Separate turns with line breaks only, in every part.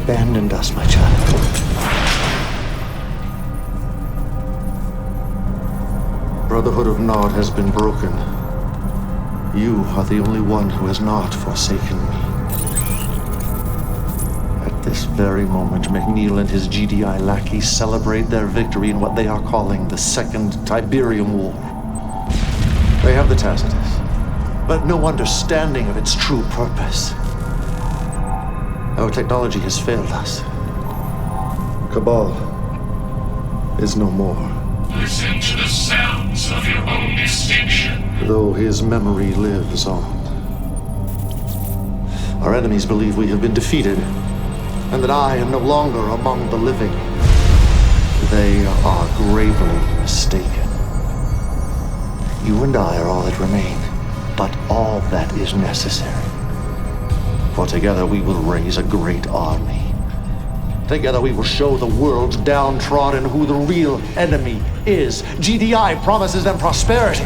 abandoned us, my child. Brotherhood of Nod has been broken. You are the only one who has not forsaken me. At this very moment, McNeil and his GDI lackeys celebrate their victory in what they are calling the Second Tiberium War. They have the Tacitus, but no understanding of its true purpose. Our technology has failed us. Cabal is no more.
Listen to the sounds of your own extinction.
Though his memory lives on. Our enemies believe we have been defeated, and that I am no longer among the living. They are gravely mistaken. You and I are all that remain, but all that is necessary. For together we will raise a great army. Together we will show the world downtrodden who the real enemy is. GDI promises them prosperity,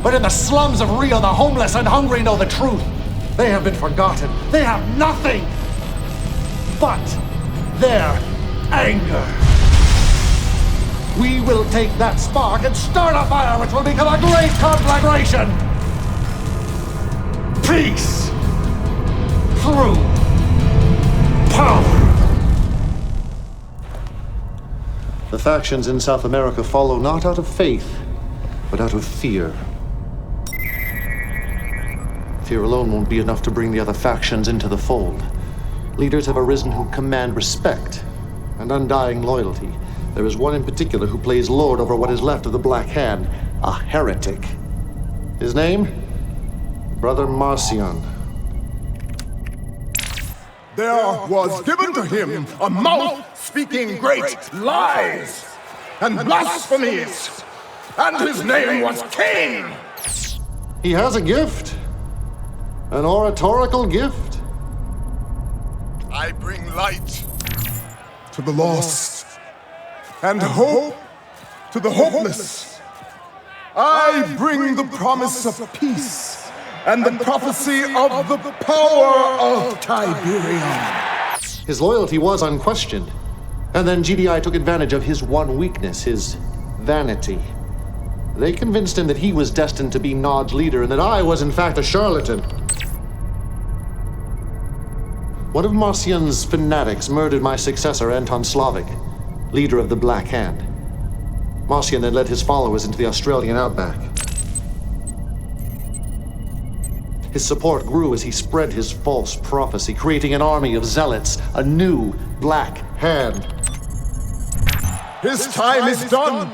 but in the slums of Rio, the homeless and hungry know the truth. They have been forgotten. They have nothing but their anger. We will take that spark and start a fire which will become a great conflagration. Peace through power. The factions in South America follow not out of faith, but out of fear. Fear alone won't be enough to bring the other factions into the fold. Leaders have arisen who command respect and undying loyalty. There is one in particular who plays lord over what is left of the Black Hand, a heretic. His name? Brother Marcion.
There was given to him a mouth speaking great lies and blasphemies, and his name was Kane.
He has a gift, an oratorical gift.
I bring light to the lost and hope to the hopeless. I bring the promise of peace and the prophecy of the power of Tiberium.
His loyalty was unquestioned, and then GDI took advantage of his one weakness, his vanity. They convinced him that he was destined to be Nod's leader and that I was in fact a charlatan. One of Marcion's fanatics murdered my successor, Anton Slavic, leader of the Black Hand. Marcion then led his followers into the Australian outback. His support grew as he spread his false prophecy, creating an army of zealots, a new Black Hand.
His time is done.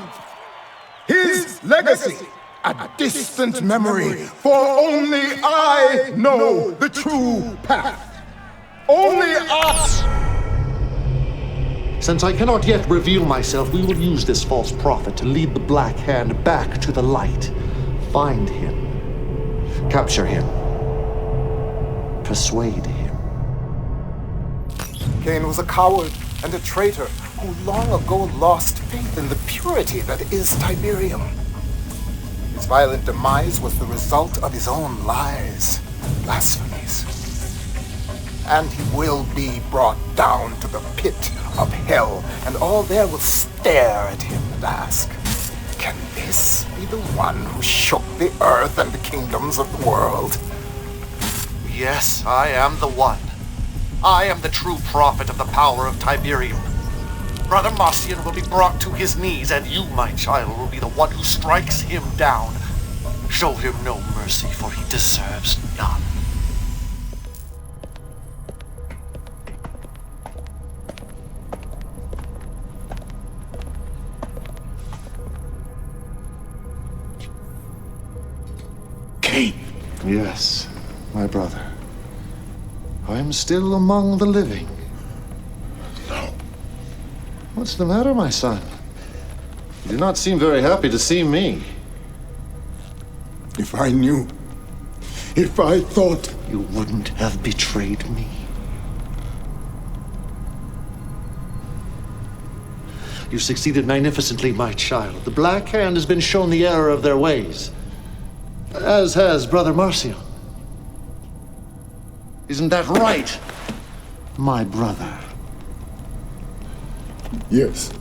His legacy, a distant memory, for only I know the true path. Only us!
Since I cannot yet reveal myself, we will use this false prophet to lead the Black Hand back to the light. Find him. Capture him. Persuade him.
Kane was a coward and a traitor who long ago lost faith in the purity that is Tiberium. His violent demise was the result of his own lies, blasphemies. And he will be brought down to the pit of hell, and all there will stare at him and ask, can this be the one who shook the earth and the kingdoms of the world?
Yes, I am the one. I am the true prophet of the power of Tiberium. Brother Marcion will be brought to his knees, and you, my child, will be the one who strikes him down. Show him no mercy, for he deserves none.
Kane!
Yes, my brother. I am still among the living.
No.
What's the matter, my son? You do not seem very happy to see me.
If I knew, if I thought...
You wouldn't have betrayed me. You succeeded magnificently, my child. The Black Hand has been shown the error of their ways, as has Brother Marcion. Isn't that right, my brother?
Yes.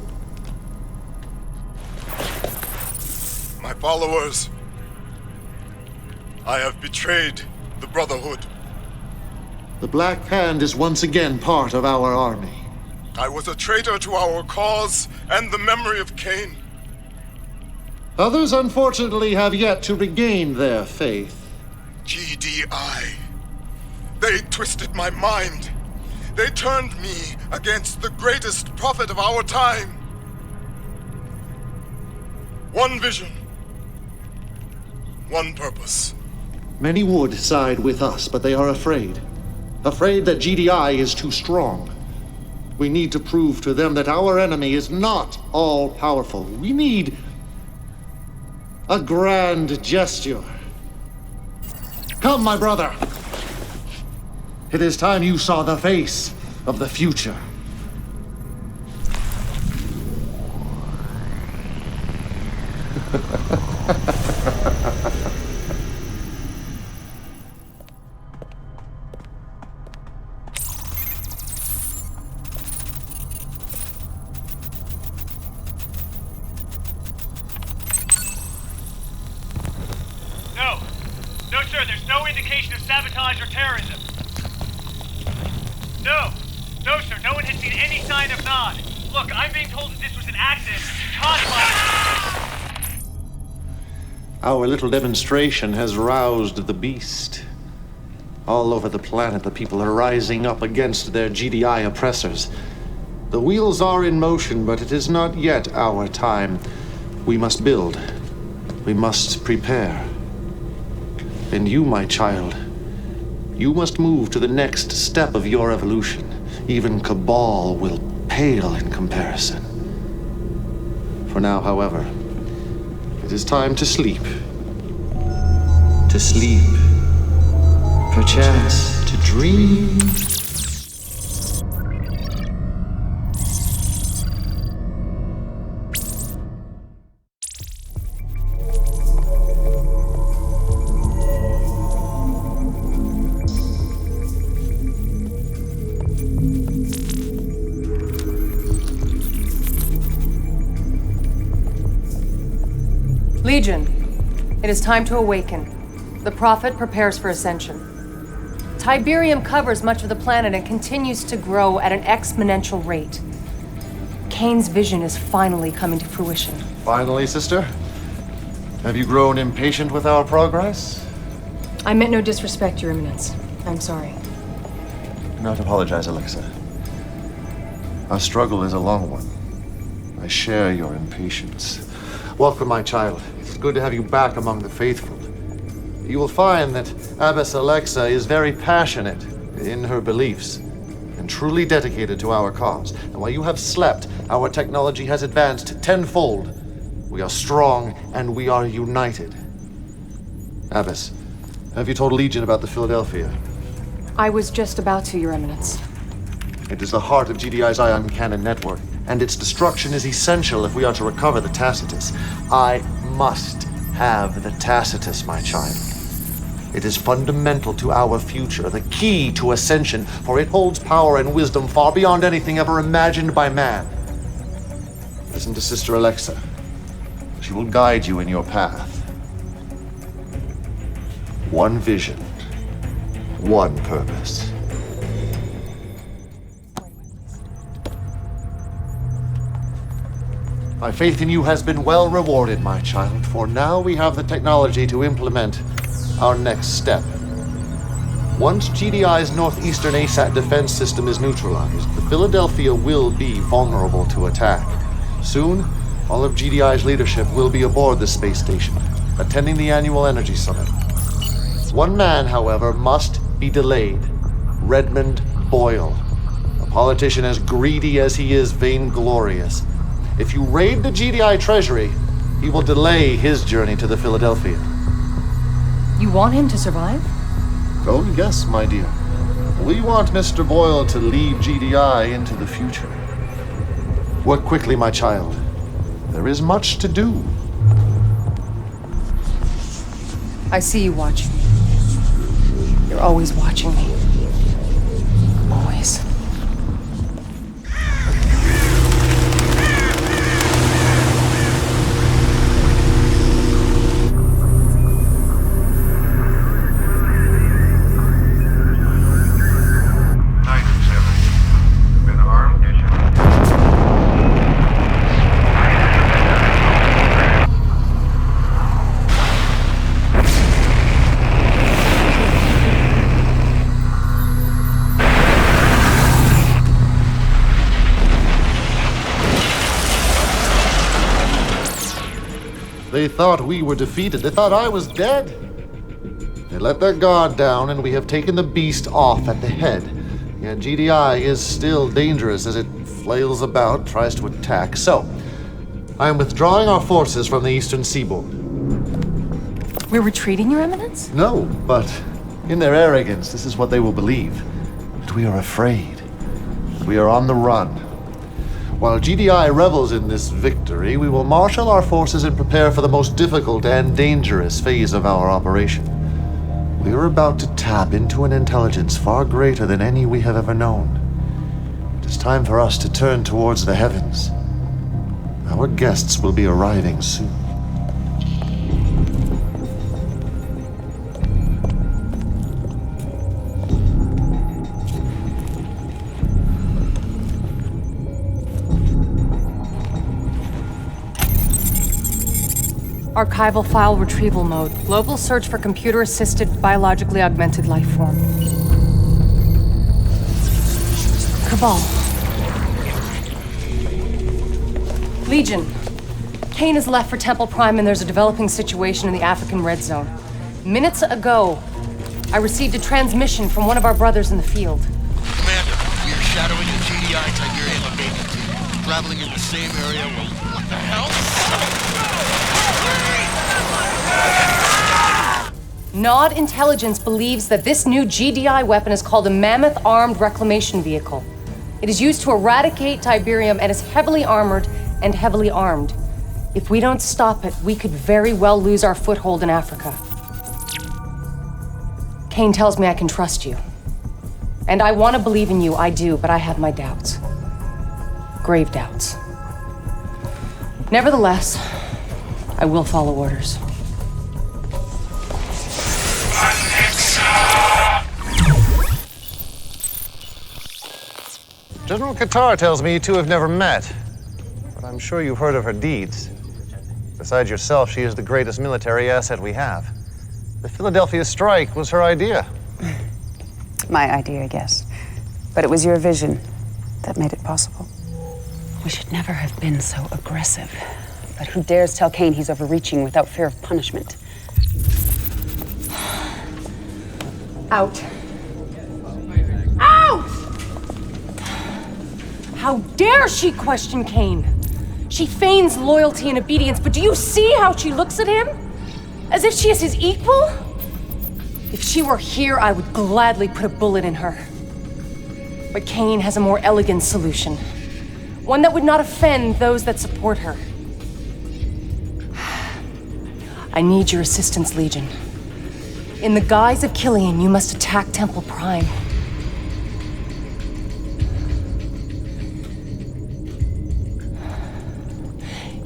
My followers, I have betrayed the Brotherhood.
The Black Hand is once again part of our army.
I was a traitor to our cause and the memory of Kane.
Others, unfortunately, have yet to regain their faith.
GDI. They twisted my mind. They turned me against the greatest prophet of our time. One vision. One purpose.
Many would side with us, but they are afraid. Afraid that GDI is too strong. We need to prove to them that our enemy is not all-powerful. We need a grand gesture. Come, my brother. It is time you saw the face of the future.
No, sir, there's no indication of sabotage or terrorism. No, sir, no one has seen any sign of Nod. Look, I'm being told that this was an accident caused by...
Our little demonstration has roused the beast. All over the planet, the people are rising up against their GDI oppressors. The wheels are in motion, but it is not yet our time. We must build. We must prepare. And you, my child, you must move to the next step of your evolution. Even Cabal will pale in comparison. For now, however, it is time to sleep. To sleep. Perchance to dream.
Legion, it is time to awaken. The Prophet prepares for ascension. Tiberium covers much of the planet and continues to grow at an exponential rate. Kane's vision is finally coming to fruition.
Finally, sister? Have you grown impatient with our progress?
I meant no disrespect, Your Eminence. I'm sorry.
Do not apologize, Alexa. Our struggle is a long one. I share your impatience. Welcome, my child. It's good to have you back among the faithful. You will find that Abbess Alexa is very passionate in her beliefs and truly dedicated to our cause. And while you have slept, our technology has advanced tenfold. We are strong and we are united. Abbess, have you told Legion about the Philadelphia?
I was just about to, Your Eminence.
It is the heart of GDI's ion cannon network, and its destruction is essential if we are to recover the Tacitus. I must have the Tacitus, my child. It is fundamental to our future, the key to ascension, for it holds power and wisdom far beyond anything ever imagined by man. Listen to Sister Alexa. She will guide you in your path. One vision, one purpose. My faith in you has been well rewarded, my child, for now we have the technology to implement our next step. Once GDI's northeastern ASAT defense system is neutralized, the Philadelphia will be vulnerable to attack. Soon, all of GDI's leadership will be aboard the space station, attending the annual energy summit. One man, however, must be delayed. Redmond Boyle, a politician as greedy as he is vainglorious. If you raid the GDI treasury, he will delay his journey to the Philadelphia.
You want him to survive?
Oh, yes, my dear. We want Mr. Boyle to lead GDI into the future. Work quickly, my child. There is much to do.
I see you watching me. You're always watching me. Always.
they thought we were defeated. They thought I was dead. They let their guard down, and we have taken the beast off at the head. Yet GDI is still dangerous as it flails about, tries to attack. So, I am withdrawing our forces from the eastern seaboard.
We're retreating, Your Eminence?
No, but in their arrogance, this is what they will believe. That we are afraid. That we are on the run. While GDI revels in this victory, we will marshal our forces and prepare for the most difficult and dangerous phase of our operation. We are about to tap into an intelligence far greater than any we have ever known. It is time for us to turn towards the heavens. Our guests will be arriving soon.
Archival file retrieval mode. Global search for computer-assisted, biologically augmented life form. Cabal. Legion. Kane has left for Temple Prime and there's a developing situation in the African Red Zone. Minutes ago, I received a transmission from one of our brothers in the field.
Commander, we are shadowing a GDI Tiberium abatement team, traveling in the same area. What the hell?
Nod Intelligence believes that this new GDI weapon is called a Mammoth Armed Reclamation Vehicle. It is used to eradicate Tiberium and is heavily armored and heavily armed. If we don't stop it, we could very well lose our foothold in Africa. Kane tells me I can trust you. And I want to believe in you, I do, but I have my doubts. Grave doubts. Nevertheless, I will follow orders.
General Qatar tells me you two have never met, but I'm sure you've heard of her deeds. Besides yourself, she is the greatest military asset we have. The Philadelphia strike was her idea.
My idea, yes. But it was your vision that made it possible. We should never have been so aggressive. But who dares tell Kane he's overreaching without fear of punishment?
Out. Out! How dare she question Kane? She feigns loyalty and obedience, but do you see how she looks at him? As if she is his equal? If she were here, I would gladly put a bullet in her. But Kane has a more elegant solution. One that would not offend those that support her. I need your assistance, Legion. In the guise of Killian, you must attack Temple Prime.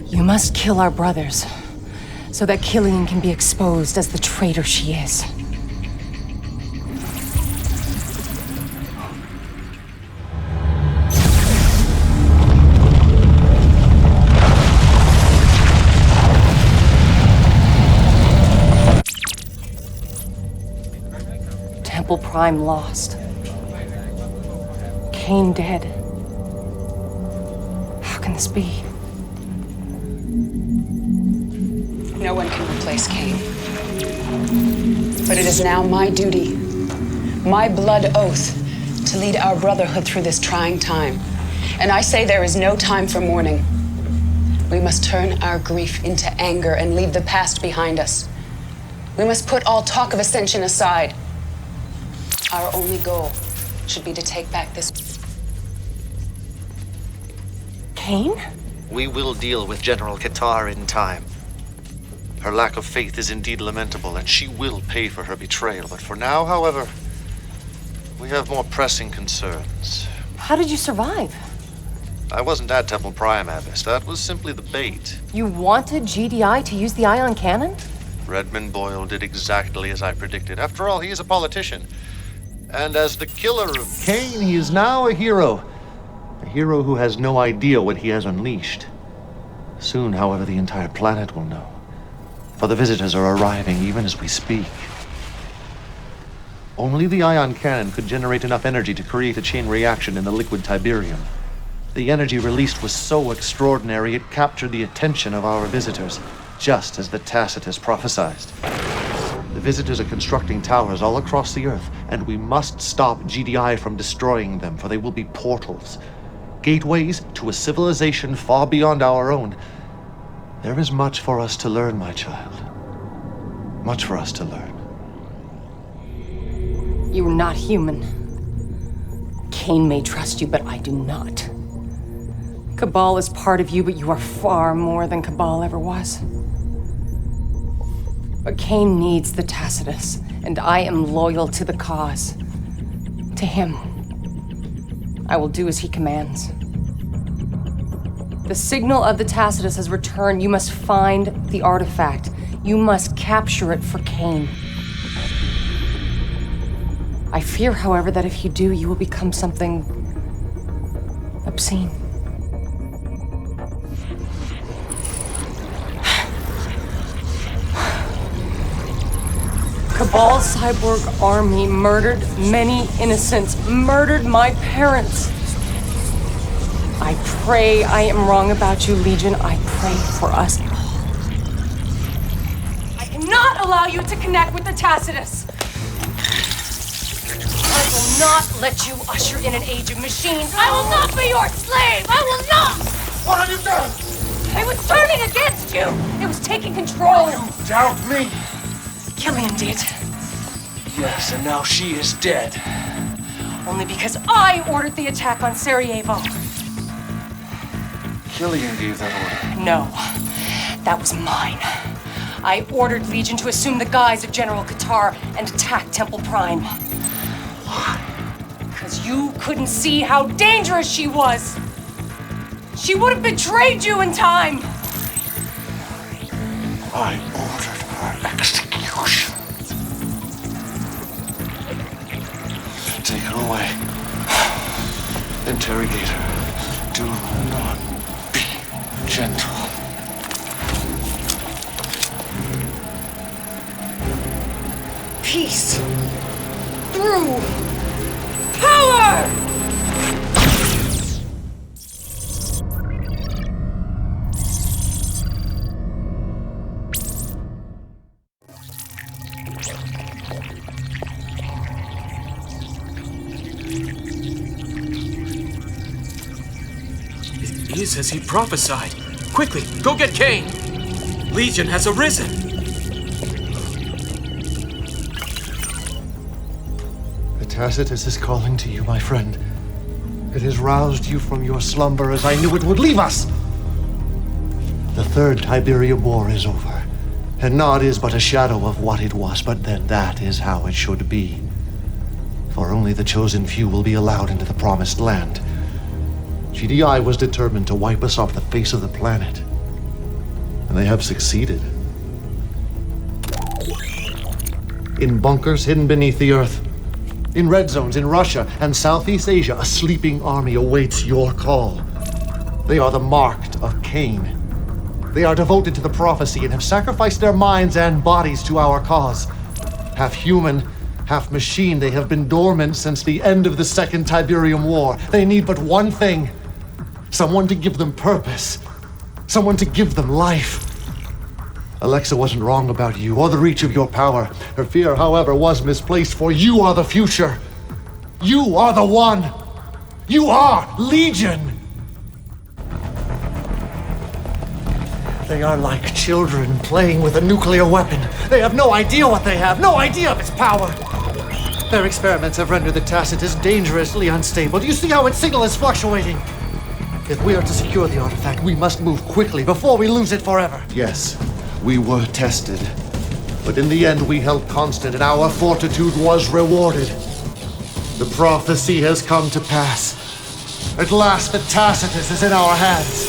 You must kill our brothers, so that Killian can be exposed as the traitor she is. Temple Prime lost. Kane dead. How can this be?
No one can replace Kane. But it is now my duty, my blood oath, to lead our brotherhood through this trying time. And I say there is no time for mourning. We must turn our grief into anger and leave the past behind us. We must put all talk of ascension aside. Our only goal should be to take back this...
Kane?
We will deal with General Qatar in time. Her lack of faith is indeed lamentable, and she will pay for her betrayal. But for now, however, we have more pressing concerns.
How did you survive?
I wasn't at Temple Prime, Abbess. That was simply the bait.
You wanted GDI to use the ion cannon?
Redmond Boyle did exactly as I predicted. After all, he is a politician. And as the killer of Kane, he is now a hero. A hero who has no idea what he has unleashed. Soon, however, the entire planet will know. For the visitors are arriving even as we speak. Only the ion cannon could generate enough energy to create a chain reaction in the liquid Tiberium. The energy released was so extraordinary it captured the attention of our visitors. just as the Tacitus prophesied. The visitors are constructing towers all across the Earth, and we must stop GDI from destroying them, for they will be portals. Gateways to a civilization far beyond our own. There is much for us to learn, my child. Much for us to learn.
You are not human. Kane may trust you, but I do not. Cabal is part of you, but you are far more than Cabal ever was. But Kane needs the Tacitus, and I am loyal to the cause. To him. I will do as he commands. The signal of the Tacitus has returned. You must find the artifact. You must capture it for Kane. I fear, however, that if you do, you will become something obscene. Cabal's cyborg army murdered many innocents, murdered my parents. I pray I am wrong about you, Legion. I pray for us all. I cannot allow you to connect with the Tacitus. I will not let you usher in an age of machines. I will not be your slave. I will not.
What have you done?
It was turning against you. It was taking control.
You doubt me?
Killian did.
Yes, and now she is dead.
Only because I ordered the attack on Sarajevo.
Killian gave that order.
No, that was mine. I ordered Legion to assume the guise of General Qatar and attack Temple Prime. Why? Because you couldn't see how dangerous she was. She would have betrayed you in time.
I ordered her execution. Take her away. Interrogate her. Do not be gentle.
Peace through power!
It is as he prophesied. Quickly, go get Kane. Legion has arisen.
The Tacitus is calling to you, my friend. It has roused you from your slumber as I knew it would leave us. The Third Tiberium War is over, and Nod is but a shadow of what it was, but then that is how it should be. For only the chosen few will be allowed into the Promised Land. GDI was determined to wipe us off the face of the planet, and they have succeeded. In bunkers hidden beneath the earth, in red zones in Russia and Southeast Asia, a sleeping army awaits your call. They are the marked of Kane. They are devoted to the prophecy and have sacrificed their minds and bodies to our cause. Half human, half machine, they have been dormant since the end of the Second Tiberium War. They need but one thing. Someone to give them purpose. Someone to give them life. Alexa wasn't wrong about you or the reach of your power. Her fear, however, was misplaced, for you are the future. You are the one. You are Legion. They are like children playing with a nuclear weapon. They have no idea what they have, no idea of its power. Their experiments have rendered the Tacitus dangerously unstable. Do you see how its signal is fluctuating? If we are to secure the artifact, we must move quickly before we lose it forever. Yes, we were tested. But in the end, we held constant, and our fortitude was rewarded. The prophecy has come to pass. At last, the Tacitus is in our hands.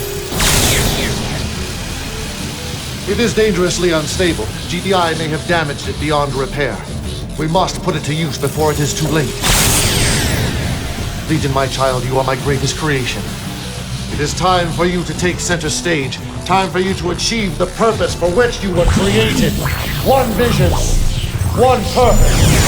It is dangerously unstable. GDI may have damaged it beyond repair. We must put it to use before it is too late. Legion, my child, you are my greatest creation. It is time for you to take center stage. Time for you to achieve the purpose for which you were created. One vision, one purpose.